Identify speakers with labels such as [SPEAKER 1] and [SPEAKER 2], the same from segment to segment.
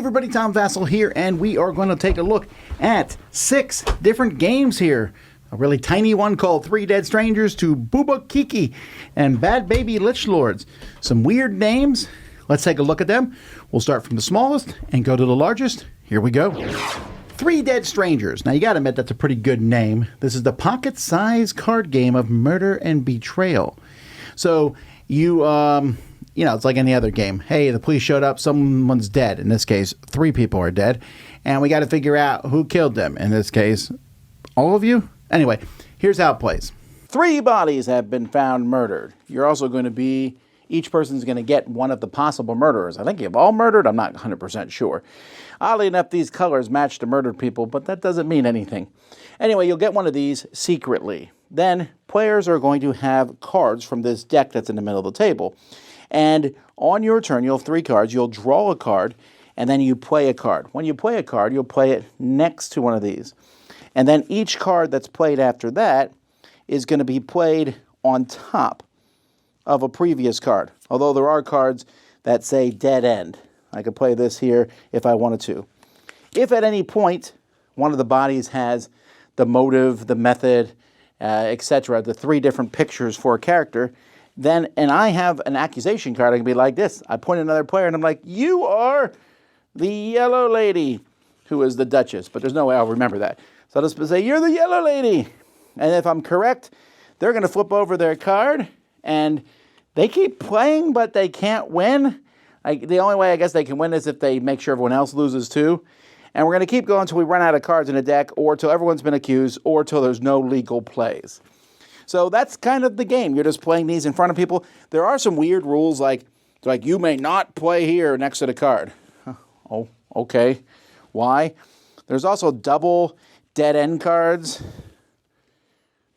[SPEAKER 1] everybody, Tom Vasel here, and we are going to take a look at 6 different games here. A really tiny one called 3 Dead Strangers to Bouba Kiki and Bad Baby Lich Lords. Some weird names. Let's take a look at them. We'll start from the smallest and go to the largest. Here we go. 3 Dead Strangers. Now, you got to admit that's a pretty good name. This is the pocket-sized card game of murder and betrayal. So, it's like any other game. Hey, the police showed up, someone's dead. In this case, 3 people are dead. And we got to figure out who killed them. In this case, all of you? Anyway, here's how it plays. 3 bodies have been found murdered. You're also going to be, each person's going to get one of the possible murderers. I think you've all murdered. I'm not 100% sure. Oddly enough, these colors match the murdered people, but that doesn't mean anything. Anyway, you'll get one of these secretly. Then, players are going to have cards from this deck that's in the middle of the table. And on your turn, you'll have 3 cards. You'll draw a card, and then you play a card. When you play a card, you'll play it next to one of these. And then each card that's played after that is going to be played on top of a previous card. Although there are cards that say dead end. I could play this here if I wanted to. If at any point one of the bodies has the motive, the method, etc., the 3 different pictures for a character, then, and I have an accusation card, I can be like this. I point at another player and I'm like, you are the yellow lady, who is the Duchess. But there's no way I'll remember that. So I'll just say, you're the yellow lady. And if I'm correct, they're going to flip over their card. And they keep playing, but they can't win. The only way I guess they can win is if they make sure everyone else loses too. And we're going to keep going until we run out of cards in the deck, or till everyone's been accused, or till there's no legal plays. So that's kind of the game. You're just playing these in front of people. There are some weird rules like you may not play here next to the card. Oh, okay. Why? There's also double dead end cards.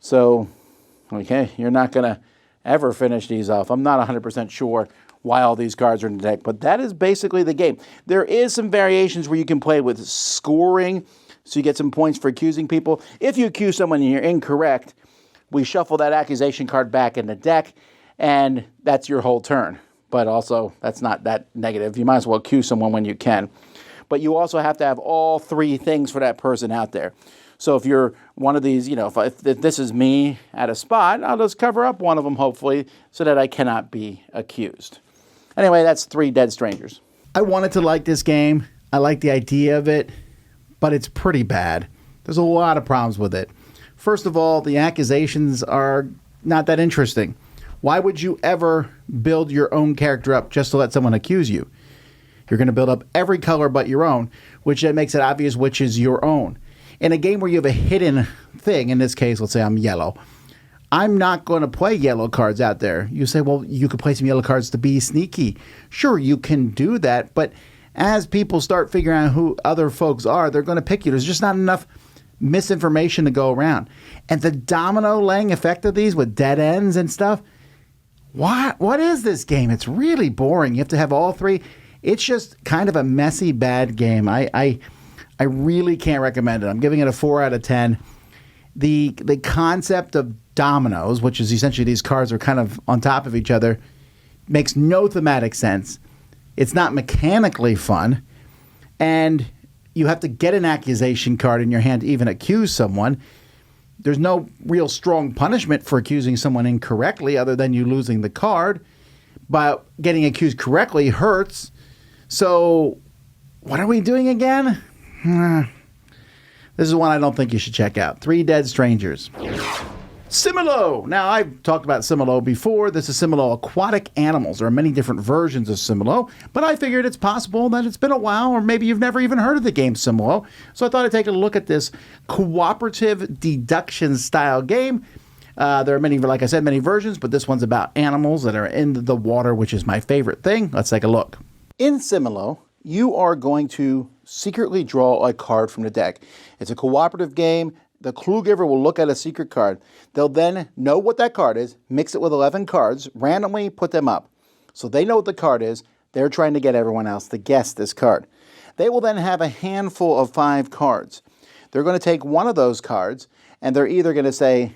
[SPEAKER 1] So, okay, you're not going to ever finish these off. I'm not 100% sure why all these cards are in the deck, but that is basically the game. There is some variations where you can play with scoring, so you get some points for accusing people. If you accuse someone and you're incorrect, we shuffle that accusation card back in the deck, and that's your whole turn. But also, that's not that negative. You might as well accuse someone when you can. But you also have to have all 3 things for that person out there. So if you're one of these, if this is me at a spot, I'll just cover up one of them, hopefully, so that I cannot be accused. Anyway, that's 3 Dead Strangers. I wanted to like this game. I like the idea of it, but it's pretty bad. There's a lot of problems with it. First of all, the accusations are not that interesting. Why would you ever build your own character up just to let someone accuse you? You're going to build up every color but your own, which then makes it obvious which is your own. In a game where you have a hidden thing, in this case, let's say I'm yellow, I'm not going to play yellow cards out there. You say, well, you could play some yellow cards to be sneaky. Sure, you can do that, but as people start figuring out who other folks are, they're going to pick you. There's just not enough misinformation to go around. And the domino laying effect of these with dead ends and stuff, what is this game? It's really boring. You have to have all 3. It's just kind of a messy, bad game. I really can't recommend it. I'm giving it a 4 out of 10. The concept of dominoes, which is essentially these cards are kind of on top of each other, makes no thematic sense. It's not mechanically fun. And you have to get an accusation card in your hand to even accuse someone. There's no real strong punishment for accusing someone incorrectly other than you losing the card. But getting accused correctly hurts. So what are we doing again? This is one I don't think you should check out. 3 Dead Strangers. Similo. Now, I've talked about Similo before. This is Similo Aquatic Animals. There are many different versions of Similo, but I figured it's possible that it's been a while, or maybe you've never even heard of the game Similo. So I thought I'd take a look at this cooperative deduction style game. There are many, like I said, many versions, but this one's about animals that are in the water, which is my favorite thing. Let's take a look. In Similo, you are going to secretly draw a card from the deck. It's a cooperative game. The clue giver will look at a secret card. They'll then know what that card is, mix it with 11 cards, randomly put them up. So they know what the card is. They're trying to get everyone else to guess this card. They will then have a handful of 5 cards. They're going to take one of those cards, and they're either going to say,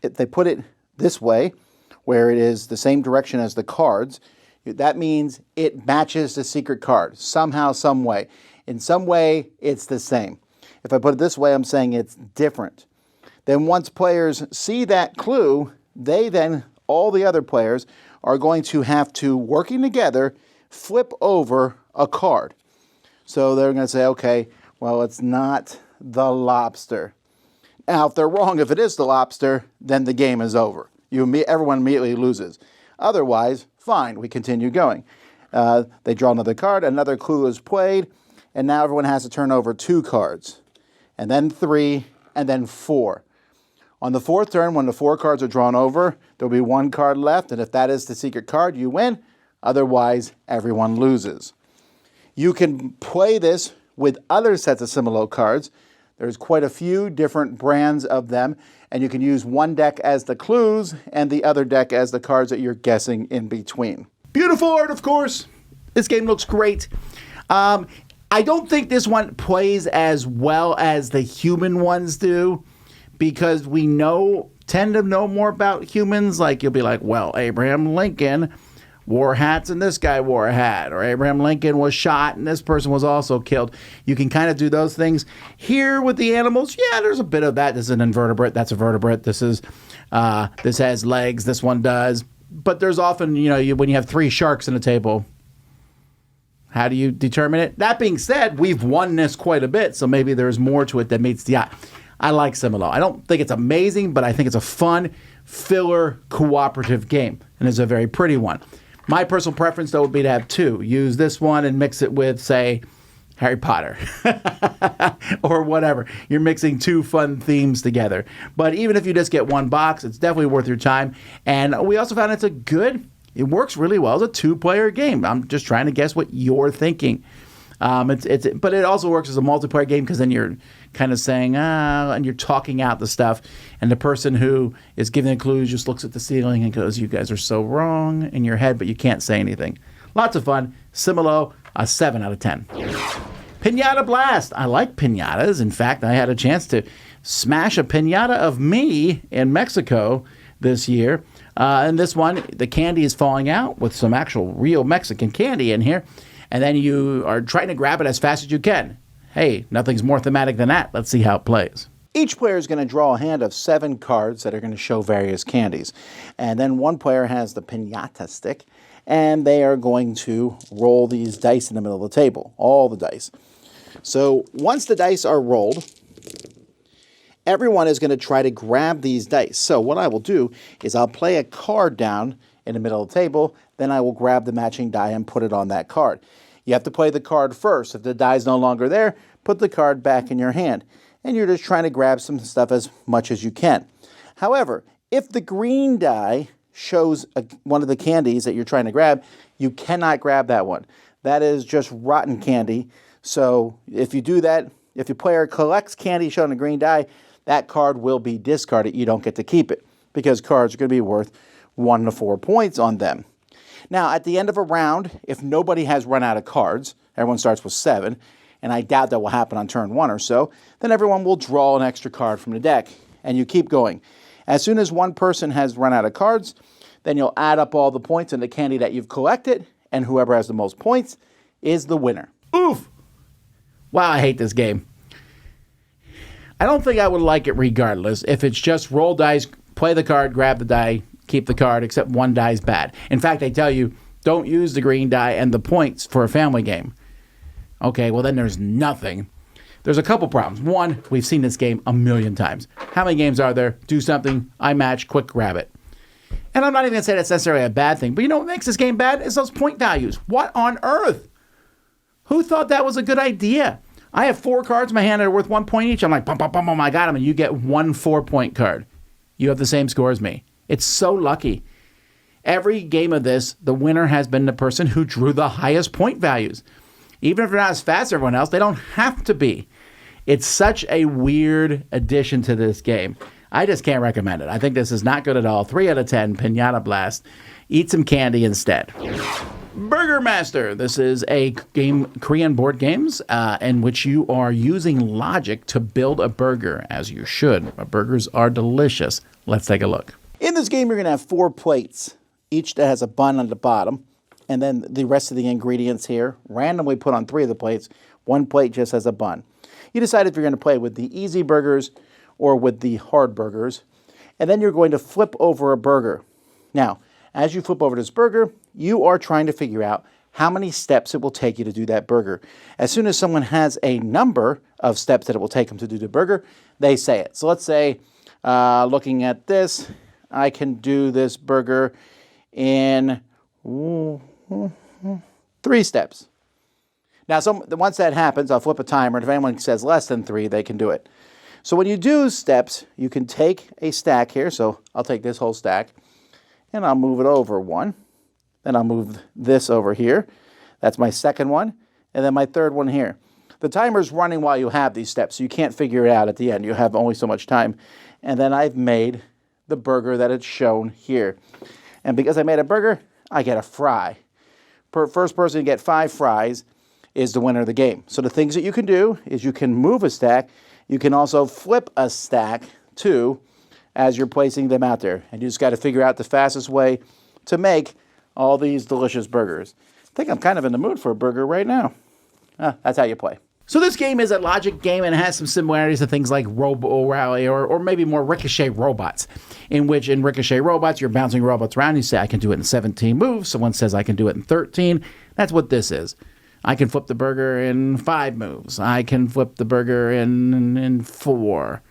[SPEAKER 1] if they put it this way, where it is the same direction as the cards, that means it matches the secret card somehow, some way. In some way, it's the same. If I put it this way, I'm saying it's different. Then once players see that clue, all the other players are going to have to, working together, flip over a card. So they're going to say, okay, well, it's not the lobster. Now, if they're wrong, if it is the lobster, then the game is over. Everyone immediately loses. Otherwise, fine, we continue going. They draw another card, another clue is played, and now everyone has to turn over 2 cards, and then 3, and then 4. On the 4th turn, when the 4 cards are drawn over, there'll be 1 card left, and if that is the secret card, you win. Otherwise, everyone loses. You can play this with other sets of Similo cards. There's quite a few different brands of them, and you can use one deck as the clues and the other deck as the cards that you're guessing in between. Beautiful art, of course. This game looks great. I don't think this one plays as well as the human ones do, because we tend to know more about humans. Like, you'll be like, well, Abraham Lincoln wore hats and this guy wore a hat, or Abraham Lincoln was shot and this person was also killed. You can kind of do those things. Here with the animals, yeah, there's a bit of that. This is an invertebrate, that's a vertebrate. This has legs, this one does. But there's often, when you have 3 sharks in a table, how do you determine it? That being said, we've won this quite a bit, so maybe there's more to it that meets the eye. I like Similo. I don't think it's amazing, but I think it's a fun, filler, cooperative game, and it's a very pretty one. My personal preference, though, would be to have 2. Use this one and mix it with, say, Harry Potter or whatever. You're mixing 2 fun themes together. But even if you just get 1 box, it's definitely worth your time. And we also found it works really well as a 2-player game. I'm just trying to guess what you're thinking. But it also works as a multiplayer game, because then you're kind of saying, and you're talking out the stuff, and the person who is giving the clues just looks at the ceiling and goes, you guys are so wrong, in your head, but you can't say anything. Lots of fun. Similo, a 7 out of 10. Piñata Blast. I like piñatas. In fact, I had a chance to smash a piñata of me in Mexico this year. And this one, the candy is falling out with some actual real Mexican candy in here. And then you are trying to grab it as fast as you can. Hey, nothing's more thematic than that. Let's see how it plays. Each player is going to draw a hand of 7 cards that are going to show various candies. And then one player has the piñata stick, and they are going to roll these dice in the middle of the table, all the dice. So once the dice are rolled, everyone is going to try to grab these dice. So what I will do is I'll play a card down in the middle of the table, then I will grab the matching die and put it on that card. You have to play the card first. If the die is no longer there, put the card back in your hand. And you're just trying to grab some stuff as much as you can. However, if the green die shows one of the candies that you're trying to grab, you cannot grab that one. That is just rotten candy. So if you do that, if your player collects candy showing a green die, that card will be discarded. You don't get to keep it, because cards are going to be worth 1 to 4 points on them. Now, at the end of a round, if nobody has run out of cards, everyone starts with 7, and I doubt that will happen on turn 1 or so, then everyone will draw an extra card from the deck, and you keep going. As soon as one person has run out of cards, then you'll add up all the points in the candy that you've collected, and whoever has the most points is the winner. Oof! Wow, I hate this game. I don't think I would like it regardless if it's just roll dice, play the card, grab the die, keep the card, except one die is bad. In fact, they tell you, don't use the green die and the points for a family game. Okay, well then there's nothing. There's a couple problems. One, we've seen this game a million times. How many games are there? Do something, I match, quick grab it. And I'm not even going to say that's necessarily a bad thing, but you know what makes this game bad? It's those point values. What on earth? Who thought that was a good idea? I have 4 cards in my hand that are worth 1 point each. I'm like, bum, bum, bum, bum, I got them, and you get 1 4-point card. You have the same score as me. It's so lucky. Every game of this, the winner has been the person who drew the highest point values. Even if they're not as fast as everyone else, they don't have to be. It's such a weird addition to this game. I just can't recommend it. I think this is not good at all. 3 out of 10, Piñata Blast. Eat some candy instead. Burger Master. This is a game, Korean board games, in which you are using logic to build a burger, as you should. Burgers are delicious. Let's take a look. In this game, you're going to have 4 plates, each that has a bun on the bottom, and then the rest of the ingredients here randomly put on 3 of the plates, One plate just has a bun. You decide if you're going to play with the easy burgers or with the hard burgers. And then you're going to flip over a burger. Now, as you flip over this burger, you are trying to figure out how many steps it will take you to do that burger. As soon as someone has a number of steps that it will take them to do the burger, they say it. So let's say, looking at this, I can do this burger in 3 steps. Now, once that happens, I'll flip a timer, and if anyone says less than 3, they can do it. So when you do steps, you can take a stack here. So I'll take this whole stack, and I'll move it over 1. Then I'll move this over here. That's my second one. And then my third one here. The timer's running while you have these steps, so you can't figure it out at the end. You have only so much time. And then I've made the burger that it's shown here. And because I made a burger, I get a fry. First person to get 5 fries is the winner of the game. So the things that you can do is you can move a stack. You can also flip a stack too as you're placing them out there. And you just got to figure out the fastest way to make all these delicious burgers. I think I'm kind of in the mood for a burger right now. That's how you play. So this game is a logic game and it has some similarities to things like Robo Rally or maybe more Ricochet Robots, in which in Ricochet Robots, you're bouncing robots around. You say, I can do it in 17 moves. Someone says, I can do it in 13. That's what this is. I can flip the burger in 5 moves. I can flip the burger in 4.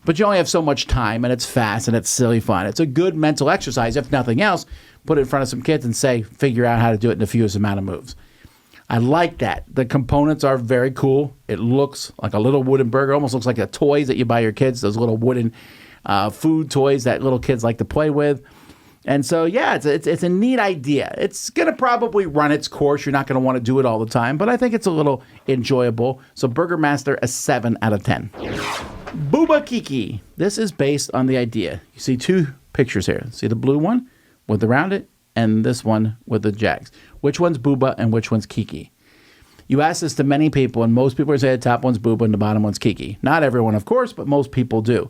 [SPEAKER 1] But you only have so much time, and it's fast, and it's silly fun. It's a good mental exercise, if nothing else. Put it in front of some kids and say, figure out how to do it in the fewest amount of moves. I like that. The components are very cool. It looks like a little wooden burger. Almost looks like the toys that you buy your kids, those little wooden food toys that little kids like to play with. And so, yeah, it's a neat idea. It's going to probably run its course. You're not going to want to do it all the time, but I think it's a little enjoyable. So Burger Master, a 7 out of 10. Bouba Kiki. This is based on the idea. You see 2 pictures here. See the blue one with the rounded and this one with the jags. Which one's Bouba and which one's Kiki? You ask this to many people, and most people say the top one's Bouba and the bottom one's Kiki. Not everyone, of course, but most people do.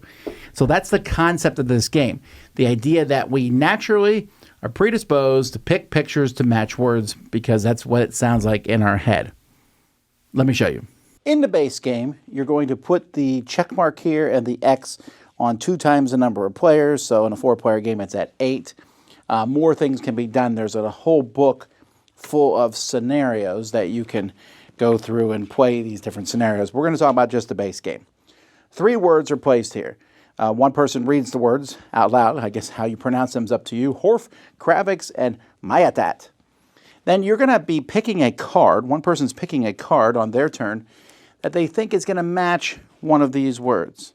[SPEAKER 1] So that's the concept of this game. The idea that we naturally are predisposed to pick pictures to match words because that's what it sounds like in our head. Let me show you. In the base game, you're going to put the check mark here and the X on 2 times the number of players. So in a 4-player game, it's at 8. More things can be done. There's a whole book full of scenarios that you can go through and play these different scenarios. We're going to talk about just the base game. 3 words are placed here. One person reads the words out loud. I guess how you pronounce them is up to you. Horf, Kravix, and Mayatat. Then you're going to be picking a card. One person's picking a card on their turn that they think is going to match one of these words.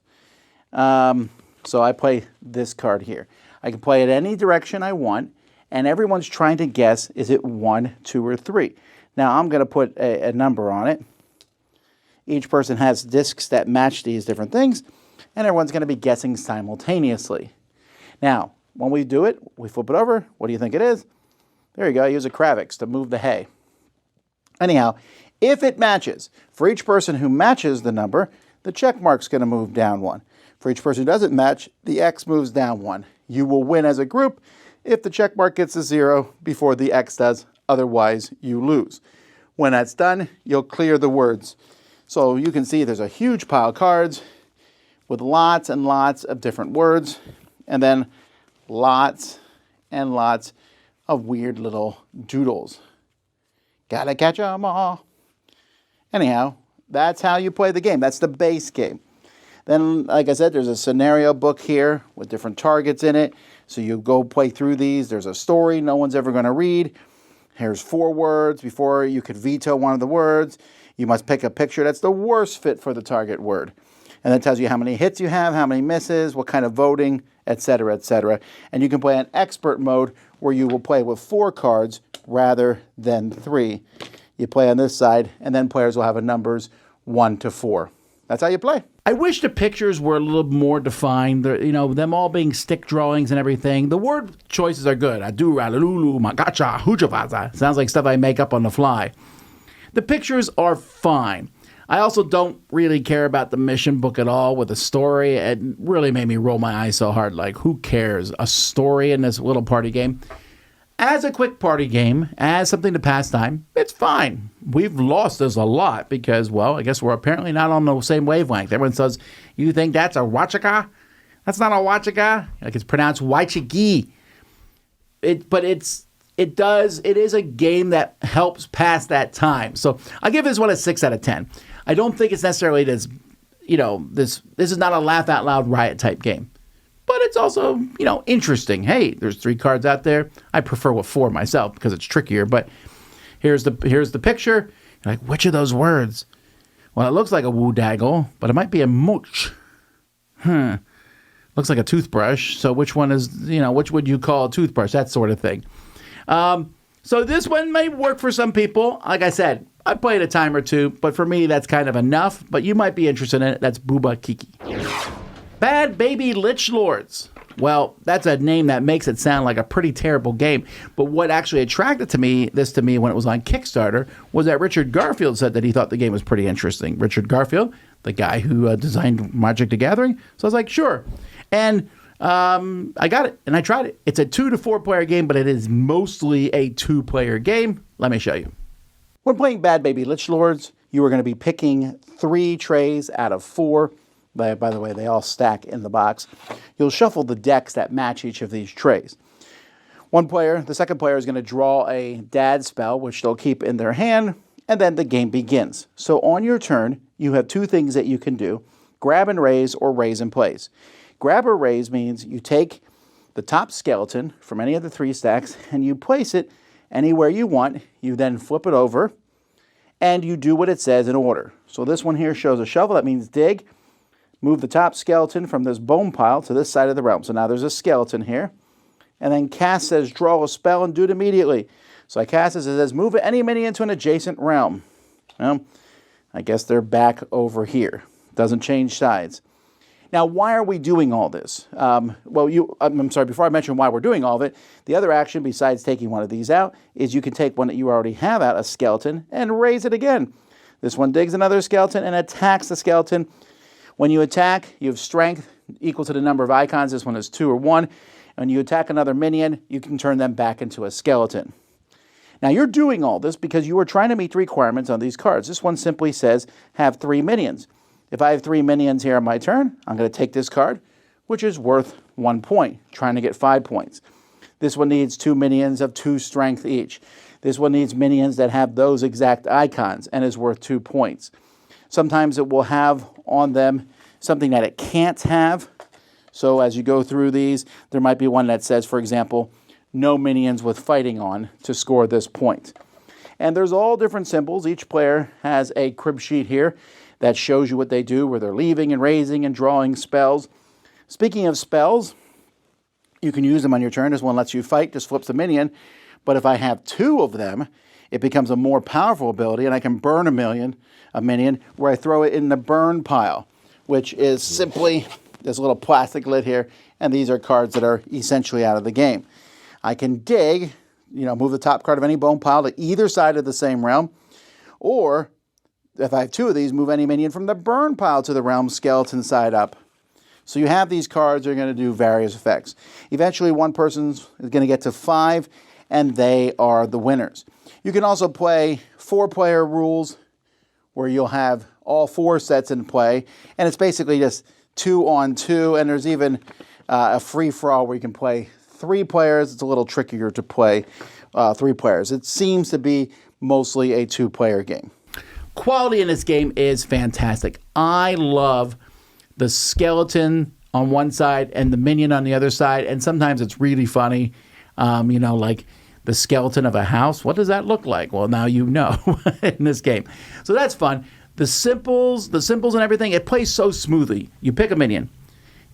[SPEAKER 1] So I play this card here. I can play it any direction I want, and everyone's trying to guess, is it 1, 2, or 3? Now I'm going to put a number on it. Each person has discs that match these different things, and everyone's going to be guessing simultaneously. Now, when we do it, we flip it over. What do you think it is? There you go. I use a Kravix to move the hay. Anyhow, if it matches, for each person who matches the number, the check mark's going to move down 1. For each person who doesn't match, the X moves down 1. You will win as a group if the check mark gets a 0 before the X does. Otherwise, you lose. When that's done, you'll clear the words. So you can see there's a huge pile of cards with lots and lots of different words, and then lots and lots of weird little doodles. Gotta catch 'em all. Anyhow, that's how you play the game. That's the base game. Then, like I said, there's a scenario book here with different targets in it. So you go play through these. There's a story no one's ever going to read. Here's 4 words. Before you could veto one of the words, you must pick a picture that's the worst fit for the target word. And that tells you how many hits you have, how many misses, what kind of voting, etc., etc. And you can play an expert mode where you will play with 4 cards rather than 3. You play on this side, and then players will have a numbers 1 to 4. That's how you play. I wish the pictures were a little more defined. Them all being stick drawings and everything. The word choices are good. Adu, alalulu, magacha, hujavaza. Sounds like stuff I make up on the fly. The pictures are fine. I also don't really care about the mission book at all with the story. It really made me roll my eyes so hard. Like, who cares? A story in this little party game? As a quick party game, as something to pass time, it's fine. We've lost this a lot because, well, I guess we're apparently not on the same wavelength. Everyone says, you think that's a wachaka? That's not a wachaka. Like it's pronounced wachigi. It is a game that helps pass that time. So I'll give this one a 6 out of 10. I don't think it's necessarily this is not a laugh out loud riot type game. But it's also, interesting. Hey, there's 3 cards out there. I prefer with 4 myself because it's trickier. But here's the picture. You're like, which of those words? Well, it looks like a woodaggle, but it might be a mooch. Looks like a toothbrush. So which one is, which would you call a toothbrush? That sort of thing. So this one may work for some people. Like I said, I played a time or 2, but for me, that's kind of enough. But you might be interested in it. That's Bouba Kiki. Bad Baby Lich Lords. Well, that's a name that makes it sound like a pretty terrible game. But what actually attracted this to me when it was on Kickstarter was that Richard Garfield said that he thought the game was pretty interesting. Richard Garfield, the guy who designed Magic the Gathering. So I was like, sure. And I got it, and I tried it. It's a 2 to 4 player game, but it is mostly a 2-player game. Let me show you. When playing Bad Baby Lich Lords, you are going to be picking 3 trays out of 4. By the way, they all stack in the box. You'll shuffle the decks that match each of these trays. The second player is going to draw a dad spell, which they'll keep in their hand, and then the game begins. So on your turn, you have 2 things that you can do: grab and raise or raise in place. Grab or raise means you take the top skeleton from any of the 3 stacks and you place it anywhere you want. You then flip it over and you do what it says in order. So this one here shows a shovel. That means dig. Move the top skeleton from this bone pile to this side of the realm. So now there's a skeleton here. And then cast says draw a spell and do it immediately. So I cast it says move any minion to an adjacent realm. Well, I guess they're back over here. Doesn't change sides. Now, why are we doing all this? I'm sorry, before I mention why we're doing all of it, the other action besides taking one of these out is you can take one that you already have out, a skeleton, and raise it again. This one digs another skeleton and attacks the skeleton. When you attack, you have strength equal to the number of icons. This one is 2 or 1. And when you attack another minion, you can turn them back into a skeleton. Now, you're doing all this because you are trying to meet the requirements on these cards. This one simply says have 3 minions. If I have 3 minions here on my turn, I'm going to take this card, which is worth 1 point, trying to get 5 points. This one needs 2 minions of 2 strength each. This one needs minions that have those exact icons and is worth 2 points. Sometimes it will have on them something that it can't have. So as you go through these, there might be one that says, for example, no minions with fighting on to score this point. And there's all different symbols. Each player has a crib sheet here that shows you what they do, where they're leaving and raising and drawing spells. Speaking of spells, you can use them on your turn. This one lets you fight, just flips a minion. But if I have 2 of them, it becomes a more powerful ability, and I can burn a minion where I throw it in the burn pile, which is simply this little plastic lid here, and these are cards that are essentially out of the game. I can dig, move the top card of any bone pile to either side of the same realm, or if I have 2 of these, move any minion from the burn pile to the realm skeleton side up. So you have these cards that are going to do various effects. Eventually, one person is going to get to 5, and they are the winners. You can also play 4-player rules where you'll have all 4 sets in play, and it's basically just 2 on 2, and there's even a free-for-all where you can play 3 players. It's a little trickier to play 3 players. It seems to be mostly a 2-player game. Quality in this game is fantastic. I love the skeleton on one side and the minion on the other side, and sometimes it's really funny, like the skeleton of a house. What does that look like? Well, now you know in this game. So that's fun. The symbols and everything, it plays so smoothly. You pick a minion.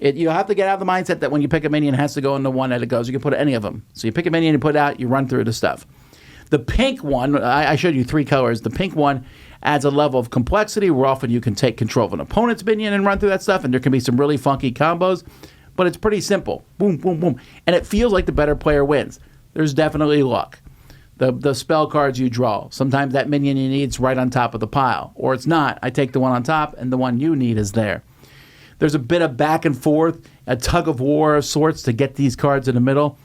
[SPEAKER 1] You have to get out of the mindset that when you pick a minion, it has to go in the one that it goes. You can put any of them. So you pick a minion, you put it out, you run through the stuff. The pink one, I showed you 3 colors. The pink one adds a level of complexity where often you can take control of an opponent's minion and run through that stuff, and there can be some really funky combos, but it's pretty simple. Boom, boom, boom. And it feels like the better player wins. There's definitely luck. The spell cards you draw, sometimes that minion you need is right on top of the pile, or it's not. I take the one on top, and the one you need is there. There's a bit of back and forth, a tug of war of sorts to get these cards in the middle.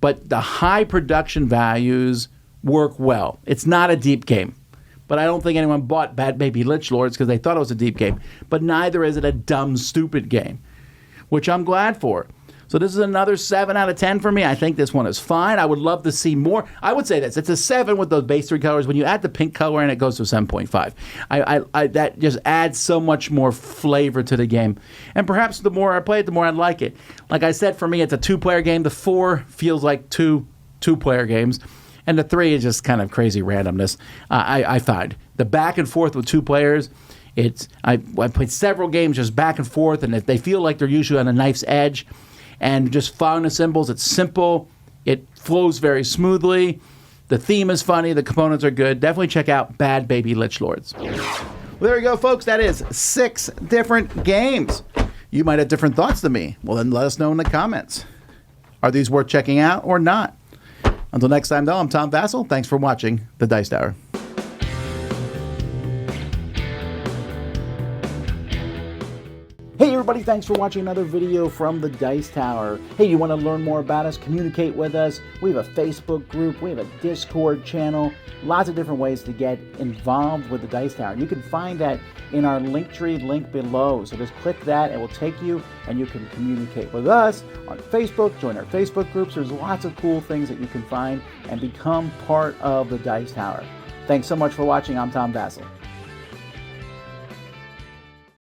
[SPEAKER 1] but the high production values work well. It's not a deep game, but I don't think anyone bought Bad Baby Lich Lords because they thought it was a deep game. But neither is it a dumb, stupid game, which I'm glad for. So this is another 7 out of 10 for me. I think this one is fine. I would love to see more. I would say this. It's a 7 with those base 3 colors. When you add the pink color in, it goes to 7.5. That just adds so much more flavor to the game. And perhaps the more I play it, the more I like it. Like I said, for me, it's a 2-player game. The 4 feels like two-player games. And the 3 is just kind of crazy randomness. I find the back and forth with 2 players. I played several games just back and forth, and they feel like they're usually on a knife's edge. And just following the symbols, it's simple. It flows very smoothly. The theme is funny. The components are good. Definitely check out Bad Baby Lich Lords. Well, there you go, folks. That is 6 different games. You might have different thoughts than me. Well, then let us know in the comments. Are these worth checking out or not? Until next time, though, I'm Tom Vasel. Thanks for watching The Dice Tower. Hey everybody, thanks for watching another video from the Dice Tower. Hey, you want to learn more about us, communicate with us? We have a Facebook group, we have a Discord channel, lots of different ways to get involved with the Dice Tower. You can find that in our Linktree link below. So just click that, it will take you and you can communicate with us on Facebook, join our Facebook groups. There's lots of cool things that you can find and become part of the Dice Tower. Thanks so much for watching. I'm Tom Vasel.